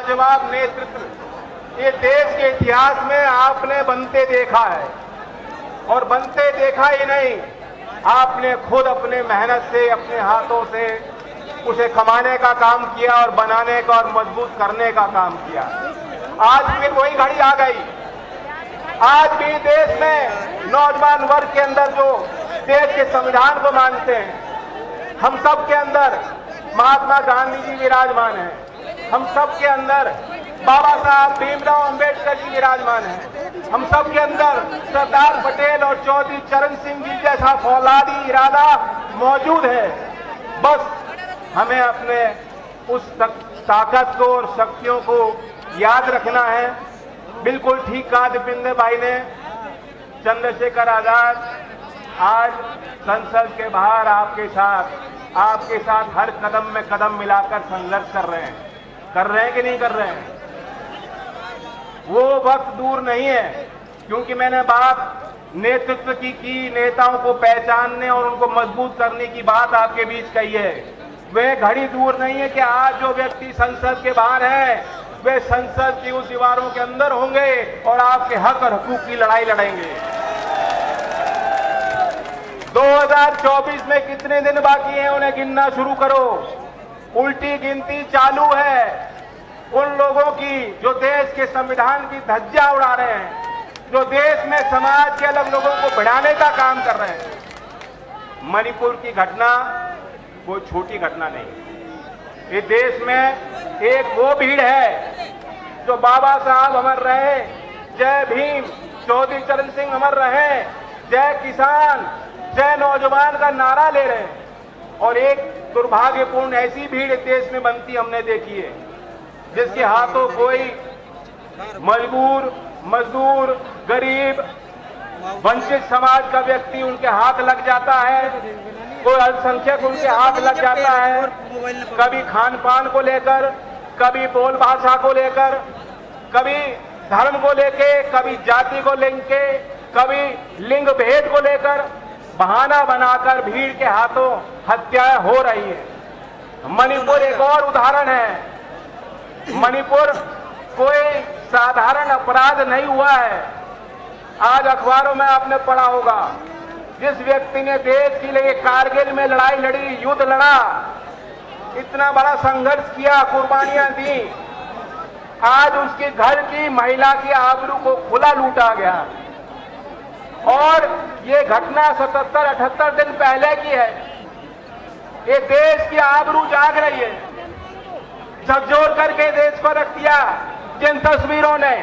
लाजवाब नेतृत्व ये देश के इतिहास में आपने बनते देखा है। और बनते देखा ही नहीं, आपने खुद अपने मेहनत से, अपने हाथों से उसे कमाने का काम किया और बनाने का और मजबूत करने का काम किया। आज फिर वही घड़ी आ गई। आज भी देश में नौजवान वर्ग के अंदर जो देश के संविधान को मानते हैं, हम सब के अंदर महात्मा गांधी जी विराजमान हैं, हम सब के अंदर बाबा साहब भीमराव अंबेडकर जी विराजमान हैं, हम सब के अंदर सरदार पटेल और चौधरी चरण सिंह जी जैसा फौलादी इरादा मौजूद है। बस हमें अपने उस ताकत को और शक्तियों को याद रखना है। बिल्कुल ठीक कहा दीपेंद्र भाई ने, चंद्रशेखर आजाद आज संसद के बाहर आपके साथ हर कदम में कदम मिलाकर संघर्ष कर रहे हैं कि नहीं कर रहे हैं? वो वक्त दूर नहीं है, क्योंकि मैंने बात नेतृत्व की नेताओं को पहचानने और उनको मजबूत करने की बात आपके बीच कही है। वे घड़ी दूर नहीं है कि आज जो व्यक्ति संसद के बाहर है वे संसद की उस दीवारों के अंदर होंगे और आपके हक और हकूक की लड़ाई लड़ेंगे। 2024 में कितने दिन बाकी हैं उन्हें गिनना शुरू करो। उल्टी गिनती चालू है उन लोगों की जो देश के संविधान की धज्जियां उड़ा रहे हैं, जो देश में समाज के अलग लोगों को बढ़ाने का काम कर रहे हैं। मणिपुर की घटना कोई छोटी घटना नहीं। ये देश में एक वो भीड़ है जो बाबा साहब अमर रहे, जय भीम, चौधरी चरण सिंह अमर रहे, जय किसान, जय नौजवान का नारा ले रहे हैं। और एक दुर्भाग्यपूर्ण ऐसी भीड़ देश में बनती हमने देखी है जिसके हाथों कोई मजदूर, गरीब, वंचित समाज का व्यक्ति उनके हाथ लग जाता है, कोई अल्पसंख्यक उनके हाथ लग जाता है। कभी खान पान को लेकर, कभी बोल भाषा को लेकर, कभी धर्म को लेके, कभी जाति को लेके, कभी लिंग भेद को लेकर बहाना बनाकर भीड़ के हाथों हत्याएं हो रही है। मणिपुर एक और उदाहरण है। मणिपुर कोई साधारण अपराध नहीं हुआ है। आज अखबारों में आपने पढ़ा होगा, जिस व्यक्ति ने देश के लिए कारगिल में लड़ाई लड़ी, युद्ध लड़ा, इतना बड़ा संघर्ष किया, कुर्बानियां दी, आज उसके घर की महिला की आबरू को खुला लूटा गया। और ये घटना 77-78 दिन पहले की है। ये देश की आबरू जाग रही है। झकझोर करके देश को रख दिया जिन तस्वीरों ने,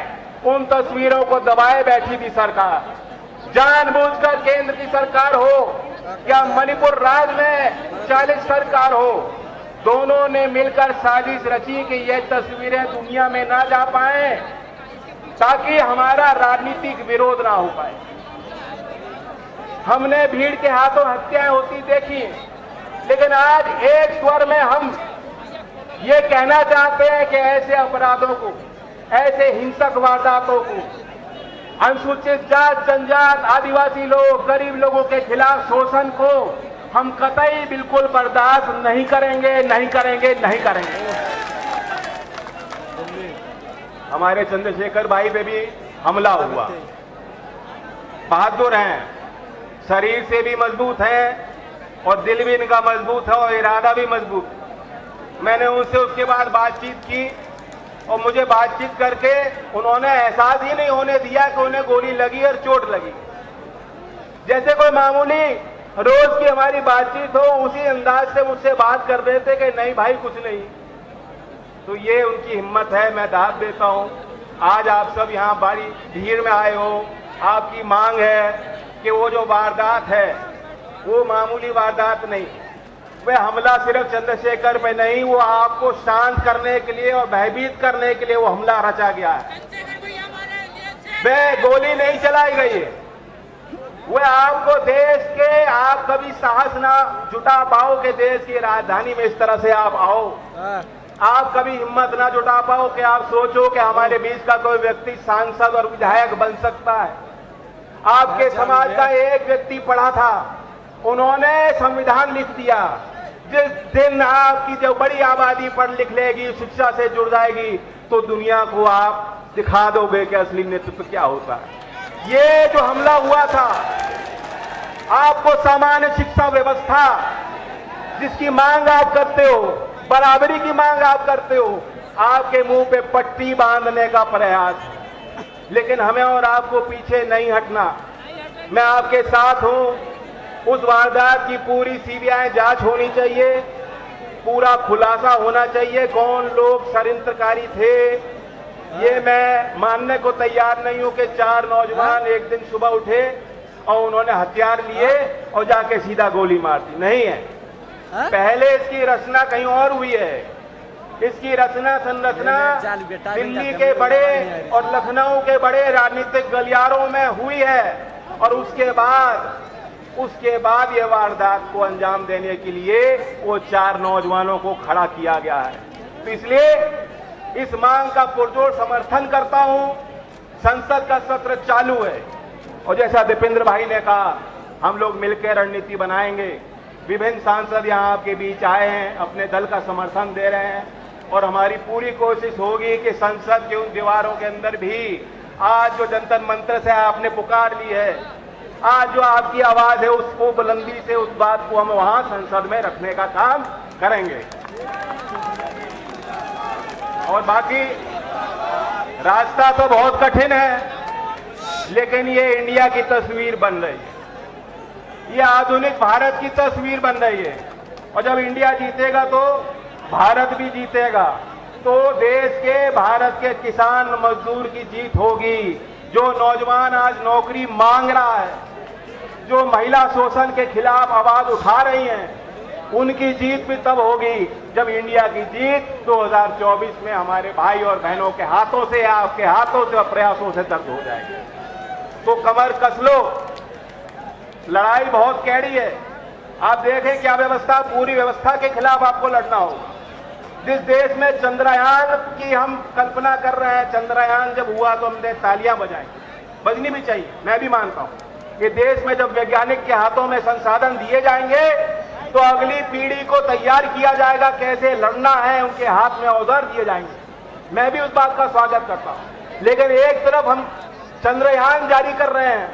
उन तस्वीरों को दबाए बैठी थी सरकार। जानबूझकर केंद्र की सरकार हो या मणिपुर राज्य में 40 सरकार हो, दोनों ने मिलकर साजिश रची कि ये तस्वीरें दुनिया में ना जा पाए ताकि हमारा राजनीतिक विरोध ना हो पाए। हमने भीड़ के हाथों हत्याएं होती देखी, लेकिन आज एक स्वर में हम ये कहना चाहते हैं कि ऐसे अपराधों को, ऐसे हिंसक वारदातों को, अनुसूचित जात, जनजात, आदिवासी लोग, गरीब लोगों के खिलाफ शोषण को हम कतई बिल्कुल बर्दाश्त नहीं करेंगे, नहीं करेंगे, नहीं करेंगे। हमारे चंद्रशेखर भाई पे भी हमला हुआ। बहादुर हैं, शरीर से भी मजबूत हैं और दिल भी इनका मजबूत है और इरादा भी मजबूत। मैंने उनसे उसके बाद बातचीत की और मुझे बातचीत करके उन्होंने एहसास ही नहीं होने दिया कि उन्हें गोली लगी और चोट लगी। जैसे कोई मामूली रोज की हमारी बातचीत हो, उसी अंदाज से मुझसे बात कर रहे थे कि नहीं भाई कुछ नहीं। तो ये उनकी हिम्मत है, मैं दाद देता हूं। आज आप सब यहाँ बड़ी भीड़ में आए हो, आपकी मांग है कि वो जो वारदात है वो मामूली वारदात नहीं, वह हमला सिर्फ चंद्रशेखर पे नहीं, वो आपको शांत करने के लिए और भयभीत करने के लिए वो हमला रचा गया है। वह गोली नहीं चलाई गई है, वह आपको देश के, आप कभी साहस ना जुटा पाओ कि देश की राजधानी में इस तरह से आप आओ। आप कभी हिम्मत ना जुटा पाओ कि आप सोचो कि हमारे बीच का कोई व्यक्ति सांसद और विधायक बन सकता है। आपके समाज का एक व्यक्ति पढ़ा था, उन्होंने संविधान लिख दिया। जिस दिन आपकी जो बड़ी आबादी पढ़ लिख लेगी, शिक्षा से जुड़ जाएगी, तो दुनिया को आप दिखा दोगे कि असली नेतृत्व क्या होता है। ये जो हमला हुआ था, आपको सामान्य शिक्षा व्यवस्था जिसकी मांग आप करते हो, बराबरी की मांग आप करते हो, आपके मुंह पे पट्टी बांधने का प्रयास। लेकिन हमें और आपको पीछे नहीं हटना। मैं आपके साथ हूं। उस वारदात की पूरी सीबीआई जांच होनी चाहिए, पूरा खुलासा होना चाहिए, कौन लोग षड्यंत्रकारी थे। ये मैं मानने को तैयार नहीं हूं कि 4 नौजवान एक दिन सुबह उठे और उन्होंने हथियार लिए और जाके सीधा गोली मार दी। नहीं है, पहले इसकी रचना कहीं और हुई है। इसकी रचना संरचना दिल्ली के बड़े और लखनऊ के बड़े राजनीतिक गलियारों में हुई है और उसके बाद ये वारदात को अंजाम देने के लिए वो 4 नौजवानों को खड़ा किया गया है। तो इसलिए इस मांग का पुरजोर समर्थन करता हूं। संसद का सत्र चालू है और जैसा दीपेंद्र भाई ने कहा, हम लोग मिलकर रणनीति बनाएंगे। विभिन्न सांसद यहां आपके बीच आए हैं, अपने दल का समर्थन दे रहे हैं और हमारी पूरी कोशिश होगी कि संसद के उन दीवारों के अंदर भी आज जो जंतर मंत्र से आपने पुकार ली है, आज जो आपकी आवाज है, उसको बुलंदी से उस बात को हम वहां संसद में रखने का काम करेंगे। और बाकी रास्ता तो बहुत कठिन है, लेकिन ये इंडिया की तस्वीर बन रही है, ये आधुनिक भारत की तस्वीर बन रही है। और जब इंडिया जीतेगा तो भारत भी जीतेगा, तो देश के, भारत के किसान मजदूर की जीत होगी। जो नौजवान आज नौकरी मांग रहा है, जो महिला शोषण के खिलाफ आवाज उठा रही हैं, उनकी जीत भी तब होगी जब इंडिया की जीत 2024 में हमारे भाई और बहनों के हाथों से, आपके हाथों से और प्रयासों से दर्ज हो जाएगी। तो कमर कस लो, लड़ाई बहुत कैड़ी है। आप देखें क्या व्यवस्था, पूरी व्यवस्था के खिलाफ आपको लड़ना होगा। जिस देश में चंद्रयान की हम कल्पना कर रहे हैं, चंद्रयान जब हुआ तो हमने तालियां बजाई, बजनी भी चाहिए, मैं भी मानता हूं कि देश में जब वैज्ञानिक के हाथों में संसाधन दिए जाएंगे तो अगली पीढ़ी को तैयार किया जाएगा, कैसे लड़ना है, उनके हाथ में औजार दिए जाएंगे। मैं भी उस बात का स्वागत करता हूं। लेकिन एक तरफ हम चंद्रयान जारी कर रहे हैं,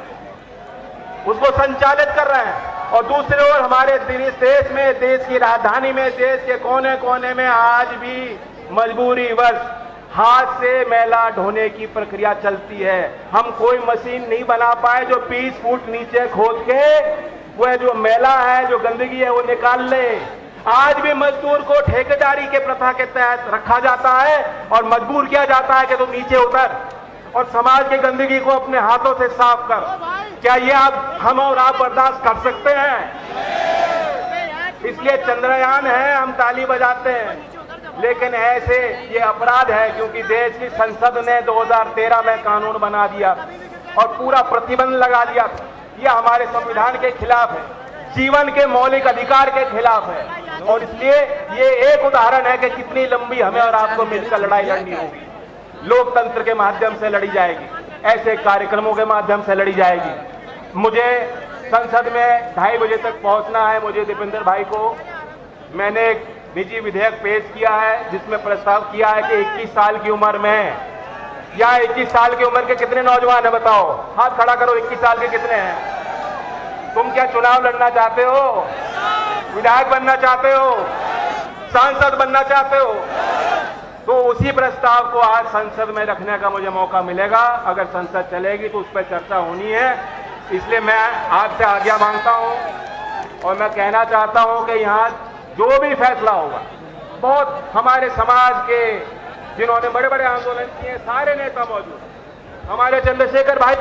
उसको संचालित कर रहे हैं, और दूसरी ओर हमारे देश में, देश की राजधानी में, देश के कोने कोने में आज भी मजबूरीवश हाथ से मैला ढोने की प्रक्रिया चलती है। हम कोई मशीन नहीं बना पाए जो 20 फुट नीचे खोद के वह जो मैला है, जो गंदगी है, वो निकाल ले। आज भी मजदूर को ठेकेदारी के प्रथा के तहत रखा जाता है और मजबूर किया जाता है कि तुम नीचे उतर और समाज की गंदगी को अपने हाथों से साफ कर। क्या ये हम और आप बर्दाश्त कर सकते हैं? इसलिए चंद्रयान है, हम ताली बजाते हैं, लेकिन ऐसे ये अपराध है क्योंकि देश की संसद ने 2013 में कानून बना दिया और पूरा प्रतिबंध लगा दिया। ये हमारे संविधान के खिलाफ है, जीवन के मौलिक अधिकार के खिलाफ है। और इसलिए ये एक उदाहरण है कि कितनी लंबी हमें और आपको मिलकर लड़ाई लड़नी होगी। लोकतंत्र के माध्यम से लड़ी जाएगी, ऐसे कार्यक्रमों के माध्यम से लड़ी जाएगी। मुझे संसद में 2:30 बजे तक पहुंचना है। मुझे दीपेंद्र भाई को, मैंने एक निजी विधेयक पेश किया है जिसमें प्रस्ताव किया है कि 21 साल की उम्र में, या 21 साल की उम्र के कितने नौजवान है बताओ, हाथ खड़ा करो, 21 साल के कितने हैं? तुम क्या चुनाव लड़ना चाहते हो? विधायक बनना चाहते हो? सांसद बनना चाहते हो? तो उसी प्रस्ताव को आज संसद में रखने का मुझे मौका मिलेगा। अगर संसद चलेगी तो उस पर चर्चा होनी है। इसलिए मैं आपसे आज्ञा मांगता हूं और मैं कहना चाहता हूं कि यहाँ जो भी फैसला होगा, बहुत हमारे समाज के जिन्होंने बड़े बड़े आंदोलन किए, सारे नेता मौजूद, हमारे चंद्रशेखर भाई